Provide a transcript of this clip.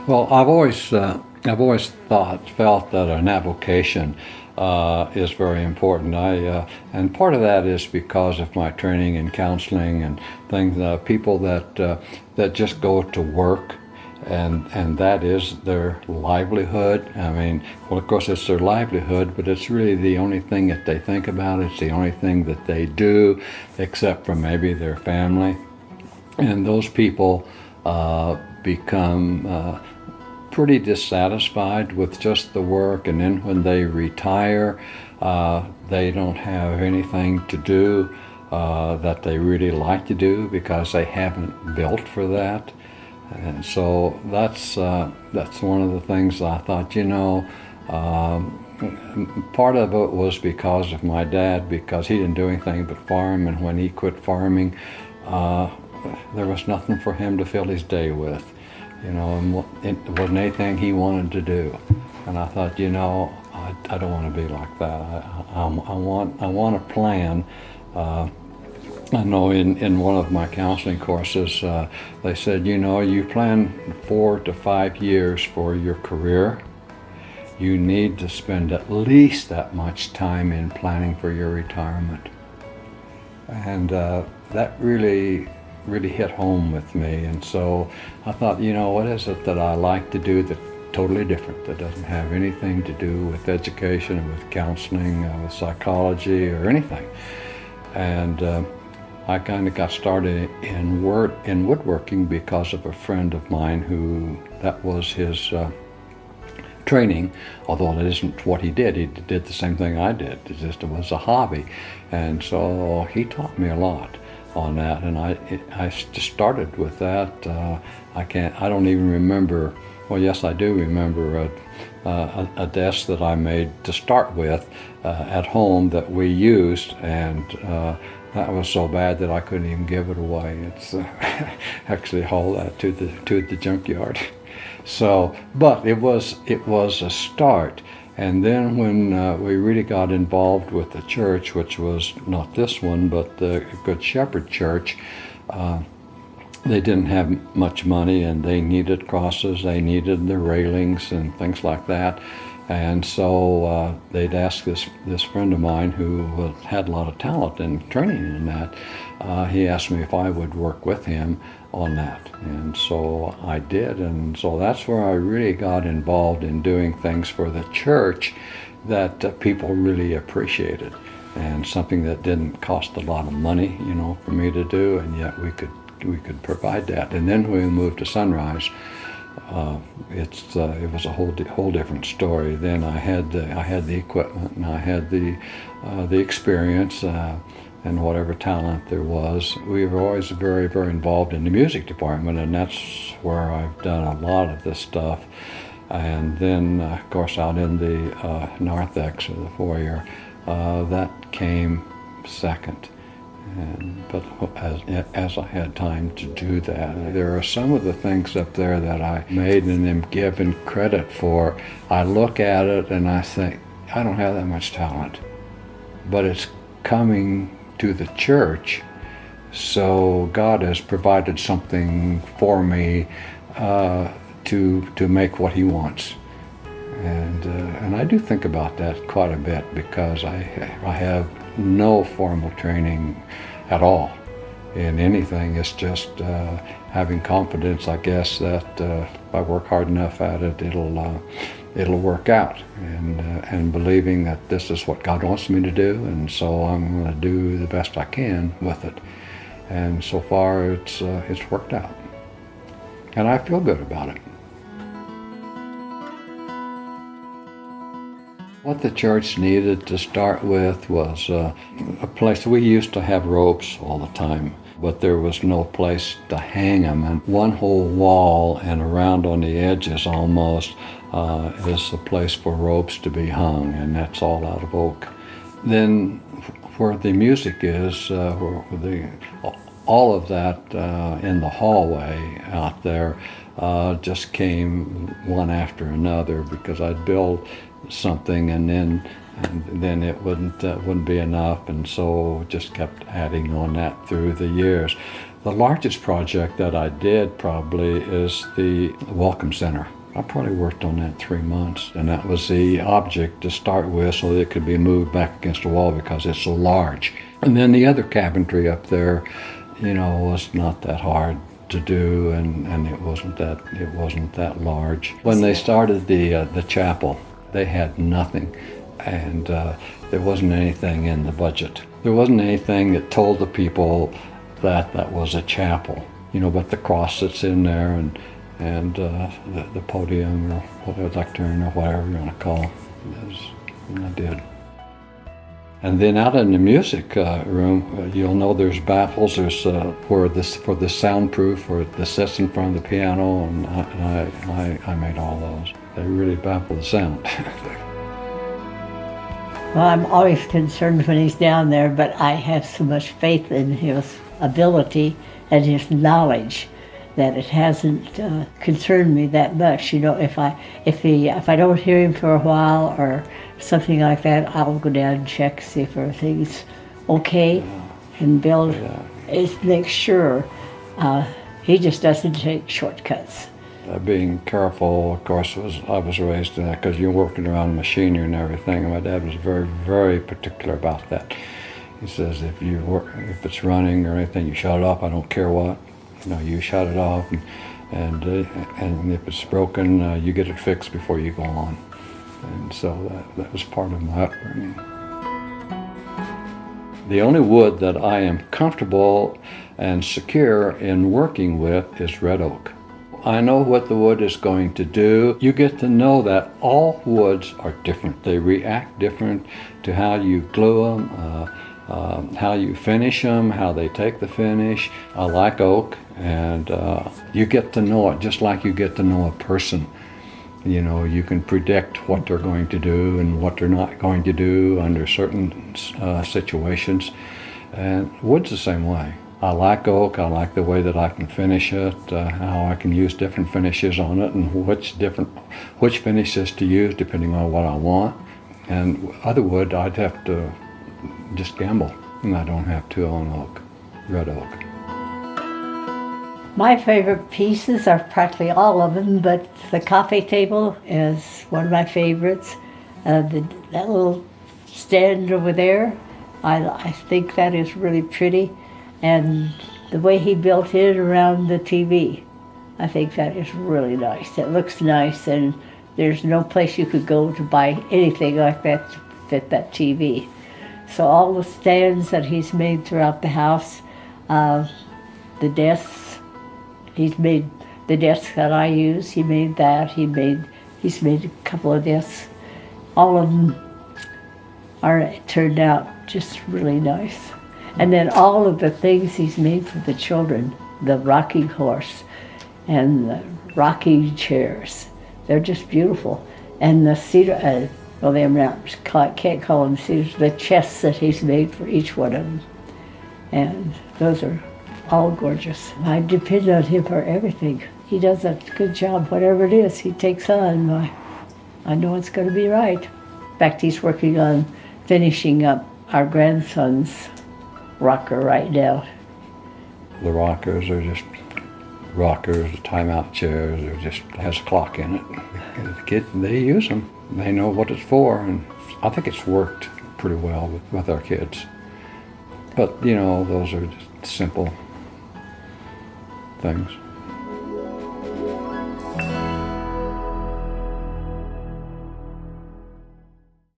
Well, I've always felt that an avocation is very important. And part of that is because of my training in counseling and things. People that just go to work, and that is their livelihood. I mean, well, of course, it's their livelihood, but it's really the only thing that they think about. It's the only thing that they do, except for maybe their family. And those people become pretty dissatisfied with just the work, and then when they retire, they don't have anything to do that they really like to do because they haven't built for that. And so that's one of the things I thought, part of it was because of my dad, because he didn't do anything but farm, and when he quit farming, there was nothing for him to fill his day with, and it wasn't anything he wanted to do. And I thought, I don't want to be like that. I want a plan. I know in one of my counseling courses, they said, you plan 4 to 5 years for your career. You need to spend at least that much time in planning for your retirement. And that really hit home with me. And so I thought, what is it that I like to do that's totally different, that doesn't have anything to do with education or with counseling, with psychology or anything. And I kind of got started in woodworking because of a friend of mine who that was his training, although it isn't what he did. He did the same thing I did. It was a hobby. And so he taught me a lot on that, and I just started with that. I don't even remember, well, yes, I do remember a desk that I made to start with at home that we used, and that was so bad that I couldn't even give it away. It's actually hauled that to the junkyard. So, but it was a start. And then when we really got involved with the church, which was not this one, but the Good Shepherd Church, they didn't have much money, and they needed crosses, they needed the railings and things like that. And so they'd ask this friend of mine who had a lot of talent and training in that. He asked me if I would work with him on that, and so I did. And so that's where I really got involved in doing things for the church that people really appreciated, and something that didn't cost a lot of money, for me to do, and yet we could provide that. And then when we moved to Sunrise, it was a whole different story. Then I had the equipment, and I had the experience, and whatever talent there was. We were always very, very involved in the music department, and that's where I've done a lot of this stuff. And then, of course, out in the narthex, or the foyer, that came second. But as I had time to do that, there are some of the things up there that I made and am given credit for. I look at it and I think, I don't have that much talent, but it's coming to the church, so God has provided something for me to make what He wants. And I do think about that quite a bit, because I have no formal training at all in anything. It's just having confidence, I guess, that if I work hard enough at it, it'll work out, and believing that this is what God wants me to do, and so I'm going to do the best I can with it. And so far, it's worked out, and I feel good about it. What the church needed to start with was a place. We used to have ropes all the time, but there was no place to hang them. And one whole wall and around on the edges almost is a place for ropes to be hung, and that's all out of oak. Then where the music is, all of that in the hallway out there just came one after another, because I'd build something and then it wouldn't be enough, and so just kept adding on that through the years. The largest project that I did probably is the Welcome Center. I probably worked on that 3 months, and that was the object to start with so that it could be moved back against the wall because it's so large. And then the other cabinetry up there, was not that hard to do, and it wasn't that large. When they started the chapel, they had nothing, and there wasn't anything in the budget. There wasn't anything that told the people that that was a chapel, but the cross that's in there and the podium or whatever, lectern or whatever you want to call it, I did. And then out in the music room, you'll know there's baffles. There's for the soundproof, or the sets in front of the piano, and I made all those. They really baffle the sound. Well, I'm always concerned when he's down there, but I have so much faith in his ability and his knowledge that it hasn't concerned me that much. If I don't hear him for a while or something like that, I'll go down and check, see if everything's okay, and Bill is make sure he just doesn't take shortcuts. Being careful, of course, I was raised in that because you're working around machinery and everything. And my dad was very, very particular about that. He says if it's running or anything, you shut it off. I don't care what. You shut it off, and if it's broken, you get it fixed before you go on. And so that was part of my upbringing. The only wood that I am comfortable and secure in working with is red oak. I know what the wood is going to do. You get to know that all woods are different. They react different to how you glue them, how you finish them, how they take the finish. I like oak, and you get to know it just like you get to know a person. You can predict what they're going to do and what they're not going to do under certain situations. And wood's the same way. I like oak. I like the way that I can finish it, how I can use different finishes on it, and which finishes to use depending on what I want. And other wood, I'd have to just gamble, and I don't have to on oak, red oak. My favorite pieces are practically all of them, but the coffee table is one of my favorites. That little stand over there, I think that is really pretty. And the way he built it around the TV, I think that is really nice. It looks nice, and there's no place you could go to buy anything like that to fit that TV. So all the stands that he's made throughout the house, the desks, he's made the desks that I use, he made that, he's made a couple of desks. All of them turned out just really nice. And then all of the things he's made for the children, the rocking horse and the rocking chairs, they're just beautiful. And the cedar, can't call them cedars, the chests that he's made for each one of them. And those are all gorgeous. I depend on him for everything. He does a good job, whatever it is he takes on. I know it's going to be right. In fact, he's working on finishing up our grandson's rocker right now. The rockers are just rockers, timeout chairs. It just has a clock in it. The kids, they use them. They know what it's for, and I think it's worked pretty well with our kids. But those are just simple things.